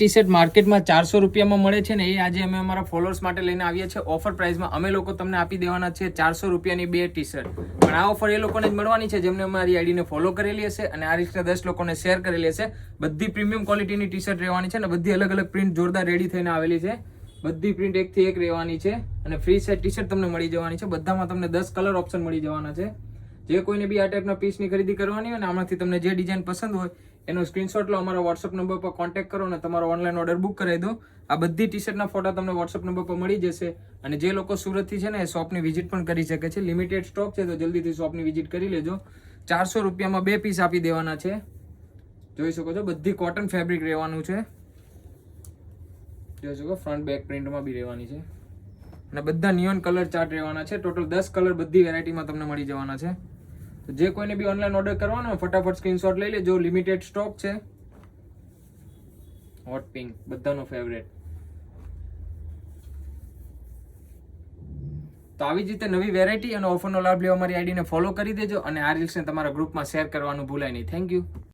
T shirt માર્કેટમાં 400 રૂપિયામાં મળે છે ને એ આજે અમે અમારા ફોલોઅર્સ માટે લઈને આવીએ છીએ ઓફર પ્રાઇસમાં. અમે લોકો તમને આપી દેવાના છે 400 રૂપિયાની 2 ટી શર્ટ. પણ આ ઓફર એ લોકોને જ મળવાની છે જેમને અમારી આઈડીને ફોલો કરેલી હશે અને આ રીતે 10 લોકોને શેર કરેલી હશે. બધી પ્રીમિયમ ક્વોલિટીની ટી શર્ટ રહેવાની છે અને બધી અલગ અલગ પ્રિન્ટ જોરદાર રેડી થઈને આવેલી છે. બધી પ્રિન્ટ એકથી એક રહેવાની છે અને ફ્રી સાઇઝ ટી શર્ટ તમને મળી જવાની છે. બધામાં તમને 10 કલર ઓપ્શન મળી જવાના છે. જે કોઈને બી આ ટાઈપના પીસની ખરીદી કરવાની હોય ને આમાંથી તમને જે ડિઝાઇન પસંદ હોય એનો સ્ક્રીનશોટ લો, અમારા વોટ્સઅપ નંબર પર કોન્ટેક્ટ કરો અને તમારો ઓનલાઈન ઓર્ડર બુક કરાવી દો. આ બધી ટી શર્ટના ફોટા તમને વોટ્સઅપ નંબર પર મળી જશે. અને જે લોકો સુરતથી છે ને એ શોપની વિઝિટ પણ કરી શકે છે. લિમિટેડ સ્ટોક છે તો જલ્દીથી શોપની વિઝિટ કરી લેજો. 400 રૂપિયામાં 2 પીસ આપી દેવાના છે. જોઈ શકો છો બધી કોટન ફેબ્રિક રહેવાનું છે. જોઈ શકો ફ્રન્ટ બેક પ્રિન્ટમાં બી રહેવાની છે અને બધા નિયોન કલર ચાર્ટ રહેવાના છે. ટોટલ 10 કલર બધી વેરાયટીમાં તમને મળી જવાના છે. તો જે કોઈને બી ઓનલાઈન ઓર્ડર કરવાનો હોય ફટાફટ સ્ક્રીનશોટ લઈ લેજો. લિમિટેડ સ્ટોક છે. હોટ પિંક બધાનો ફેવરેટ. તો આવી જ રીતે નવી વેરાયટી અને ઓફરનો લાભ લેવા મારી આઈડીને ફોલો કરી દેજો અને આ રીલ્સને તમારા ગ્રુપમાં શેર કરવાનું ભૂલાય નહીં. Thank you.